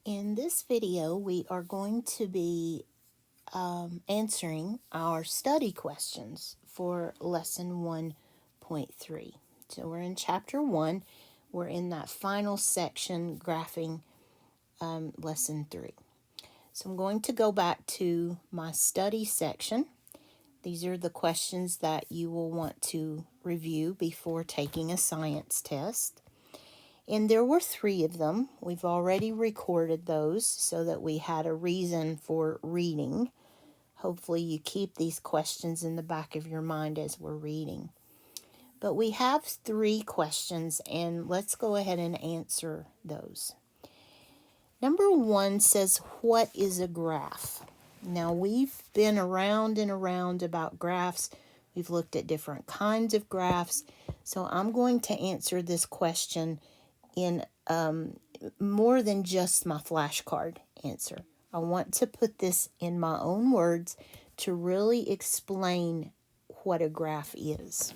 In this video, we are going to be answering our study questions for lesson 1.3. So we're in chapter 1. We're in that final section, graphing lesson 3. So I'm going to go back to my study section. These are the questions that you will want to review before taking a science test. And there were 3 of them. We've already recorded those so that we had a reason for reading. Hopefully you keep these questions in the back of your mind as we're reading. But we have 3 questions, and let's go ahead and answer those. Number 1 says, what is a graph? Now, we've been around and around about graphs. We've looked at different kinds of graphs. So I'm going to answer this question in more than just my flashcard answer. I want to put this in my own words to really explain what a graph is.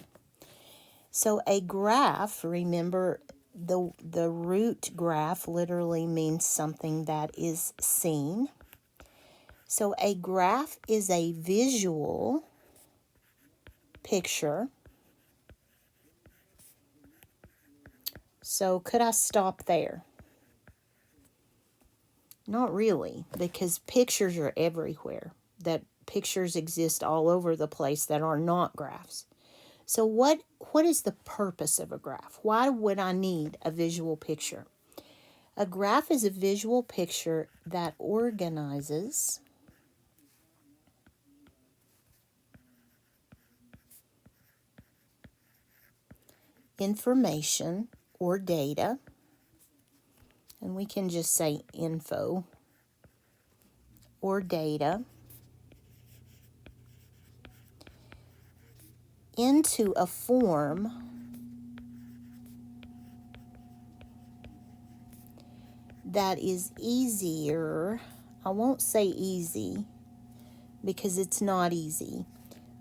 So a graph, remember, the root graph literally means something that is seen. So a graph is a visual picture. So could I stop there? Not really, because pictures are everywhere. That pictures exist all over the place that are not graphs. So what is the purpose of a graph? Why would I need a visual picture? A graph is a visual picture that organizes information or data, and we can just say info or data, into a form that is easier. I won't say easy because it's not easy,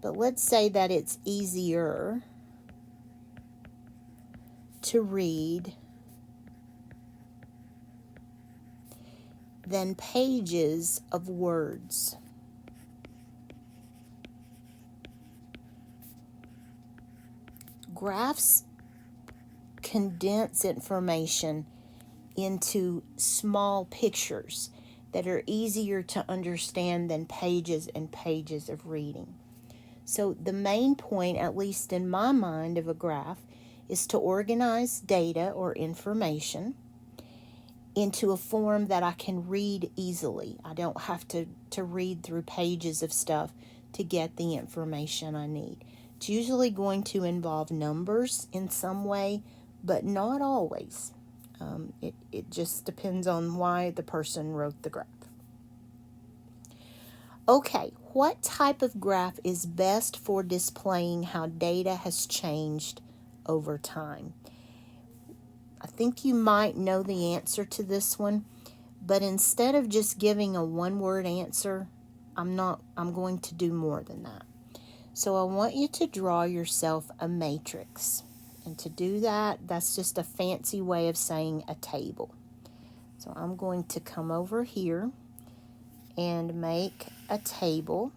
but let's say that it's easier to read than pages of words. Graphs condense information into small pictures that are easier to understand than pages and pages of reading. So the main point, at least in my mind, of a graph is to organize data or information into a form that I can read easily. I don't have to read through pages of stuff to get the information I need. It's usually going to involve numbers in some way, but not always. It just depends on why the person wrote the graph. Okay, what type of graph is best for displaying how data has changed over time? I think you might know the answer to this one, but instead of just giving a one-word answer, I'm going to do more than that. So I want you to draw yourself a matrix. And to do that, that's just a fancy way of saying a table. So I'm going to come over here and make a table.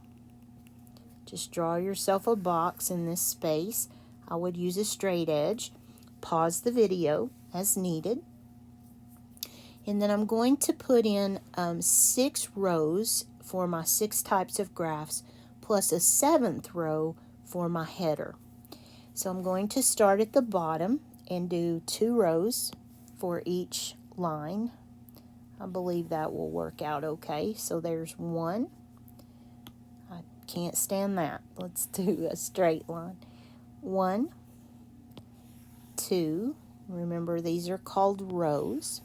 Just draw yourself a box in this space. I would use a straight edge. Pause the video as needed. And then I'm going to put in 6 rows for my 6 types of graphs, plus a 7th row for my header. So I'm going to start at the bottom and do 2 rows for each line. I believe that will work out okay. So there's 1. I can't stand that. Let's do a straight line. 1, 2. Remember, these are called rows.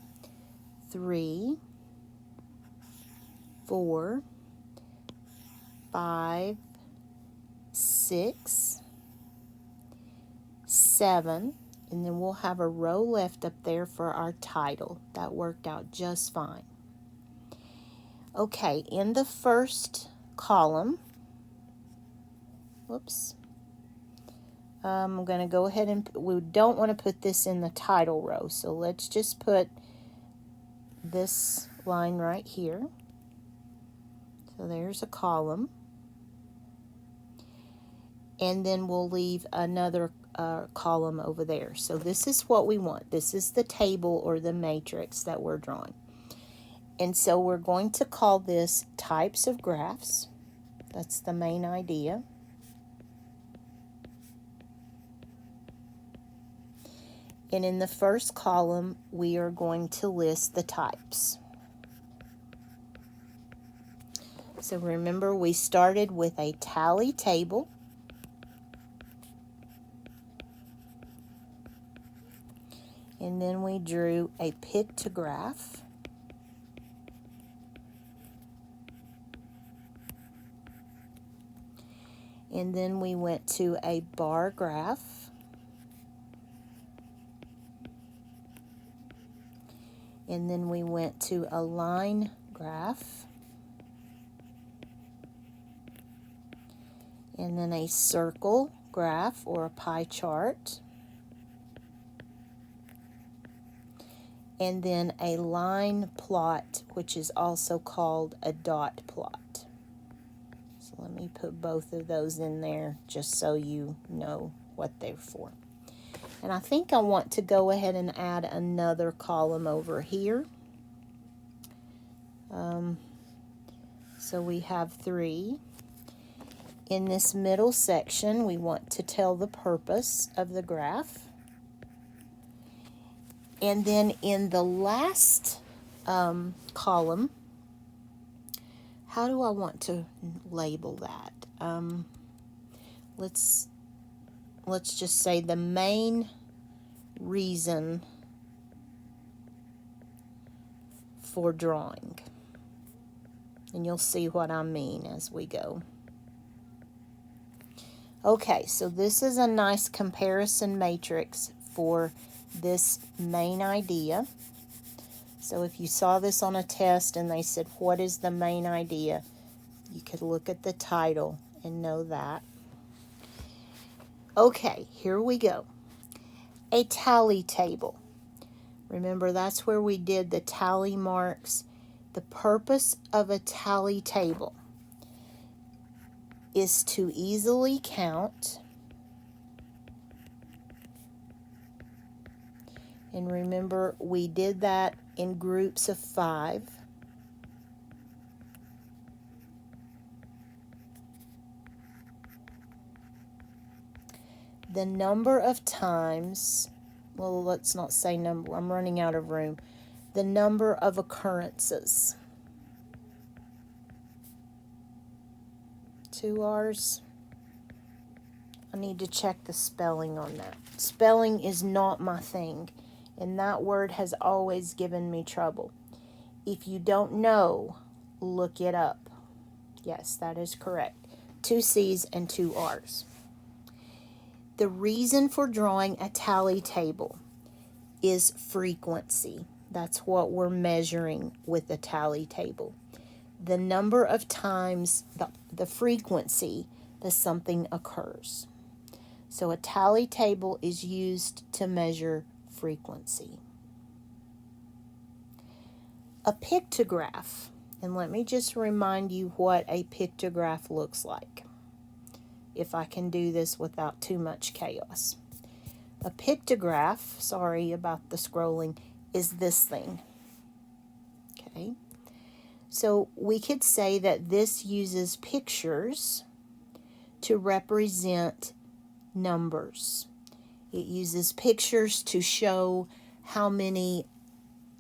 3, 4, 5, 6, 7, and then we'll have a row left up there for our title. That worked out just fine. Okay, in the first column, I'm going to go ahead and, we don't want to put this in the title row, so let's just put this line right here. So there's a column. And then we'll leave another column over there. So this is what we want. This is the table or the matrix that we're drawing. And so we're going to call this types of graphs. That's the main idea. And in the first column, we are going to list the types. So remember, we started with a tally table. And then we drew a pictograph. And then we went to a bar graph. And then we went to a line graph. And then a circle graph or a pie chart. And then a line plot, which is also called a dot plot. So let me put both of those in there just so you know what they're for. And I think I want to go ahead and add another column over here. So we have 3. In this middle section, we want to tell the purpose of the graph. And then in the last column, how do I want to label that? Let's just say the main reason for drawing. And you'll see what I mean as we go. Okay, so this is a nice comparison matrix for this main idea. So if you saw this on a test and they said, what is the main idea? You could look at the title and know that. Okay, here we go. A tally table. Remember, that's where we did the tally marks. The purpose of a tally table is to easily count. And remember, we did that in groups of 5. The number of times, well, let's not say number, I'm running out of room. The number of occurrences. 2 R's. I need to check the spelling on that. Spelling is not my thing, and that word has always given me trouble. If you don't know, look it up. Yes, that is correct. 2 C's and 2 R's. The reason for drawing a tally table is frequency. That's what we're measuring with a tally table. The number of times, the frequency that something occurs. So a tally table is used to measure frequency. A pictograph, and let me just remind you what a pictograph looks like, if I can do this without too much chaos. A pictograph, sorry about the scrolling, is this thing. Okay. So we could say that this uses pictures to represent numbers. It uses pictures to show how many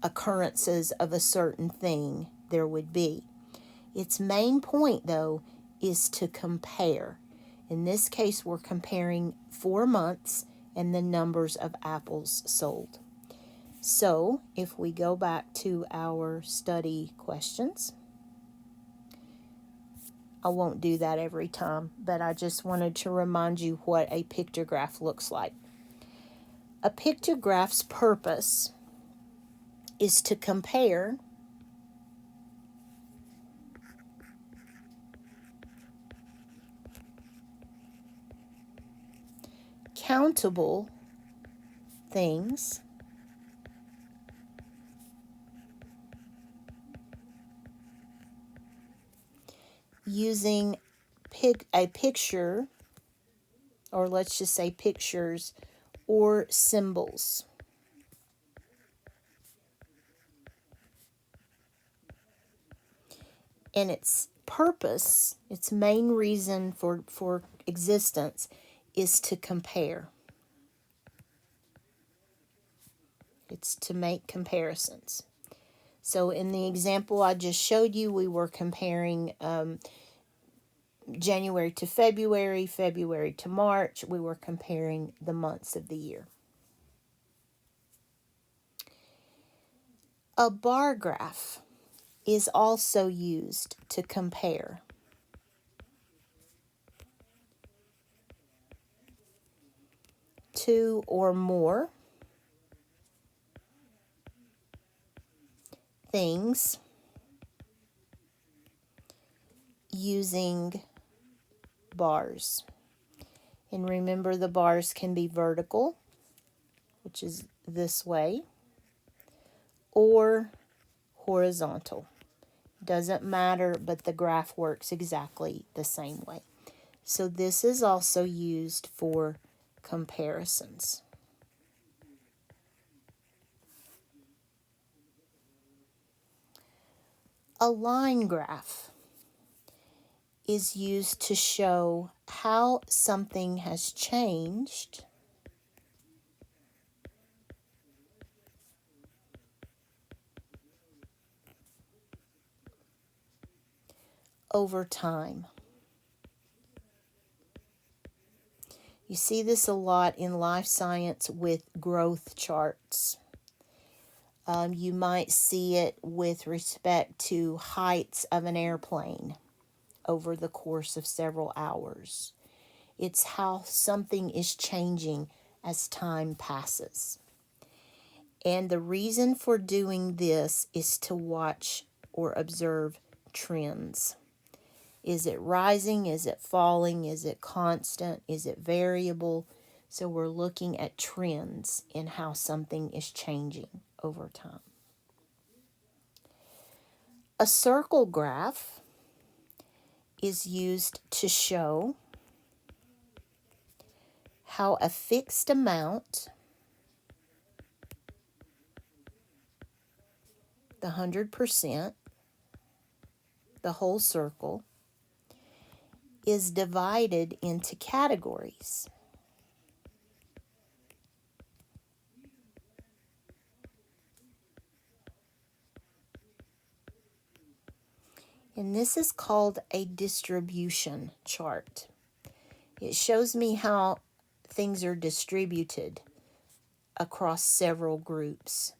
occurrences of a certain thing there would be. Its main point, though, is to compare. In this case, we're comparing 4 months and the numbers of apples sold. So, if we go back to our study questions, I won't do that every time, but I just wanted to remind you what a pictograph looks like. A pictograph's purpose is to compare countable things using a picture, or let's just say pictures, or symbols. And its purpose, its main reason for existence, is to compare. It's to make comparisons. So in the example I just showed you, we were comparing January to February, February to March. We were comparing the months of the year. A bar graph is also used to compare two or more things using bars. And remember, the bars can be vertical, which is this way, or horizontal. Doesn't matter, but the graph works exactly the same way. So this is also used for comparisons. A line graph is used to show how something has changed over time. You see this a lot in life science with growth charts. You might see it with respect to heights of an airplane over the course of several hours. It's how something is changing as time passes. And the reason for doing this is to watch or observe trends. Is it rising? Is it falling? Is it constant? Is it variable? So we're looking at trends in how something is changing over time. A circle graph is used to show how a fixed amount, the 100%, the whole circle, is divided into categories. And this is called a distribution chart. It shows me how things are distributed across several groups.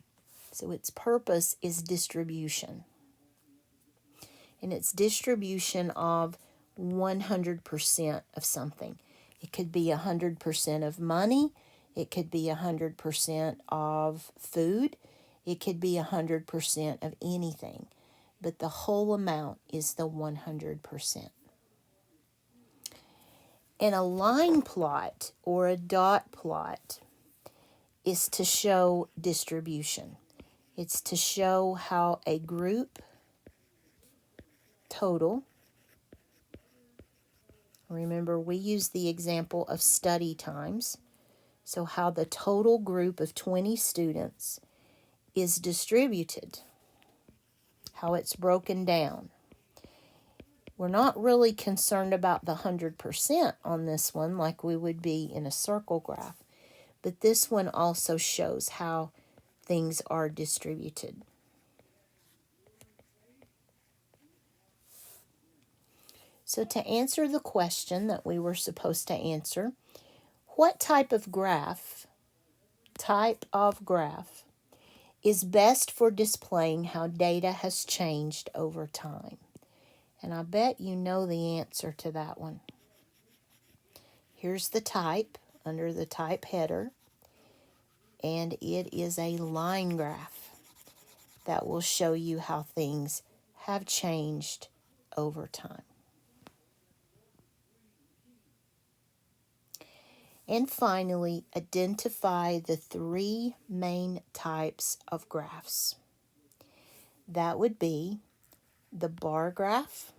So its purpose is distribution. And it's distribution of 100% of something. It could be 100% of money. It could be 100% of food. It could be 100% of anything. But the whole amount is the 100%. And a line plot or a dot plot is to show distribution. It's to show how a group total, remember we use the example of study times, so how the total group of 20 students is distributed, how it's broken down. We're not really concerned about the 100% on this one like we would be in a circle graph, but this one also shows how things are distributed. So to answer the question that we were supposed to answer, what type of graph is best for displaying how data has changed over time? And I bet you know the answer to that one. Here's the type under the type header, and it is a line graph that will show you how things have changed over time. And finally, identify the three main types of graphs. That would be the bar graph,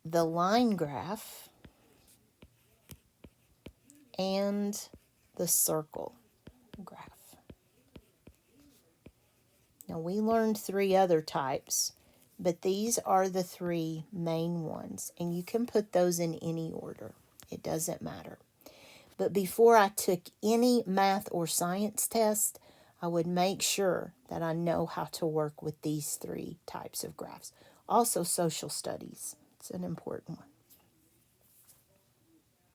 the line graph and the circle graph. Now, we learned 3 other types, but these are the 3 main ones, and you can put those in any order. It doesn't matter. But before I took any math or science test, I would make sure that I know how to work with these 3 types of graphs. Also, social studies. It's an important one.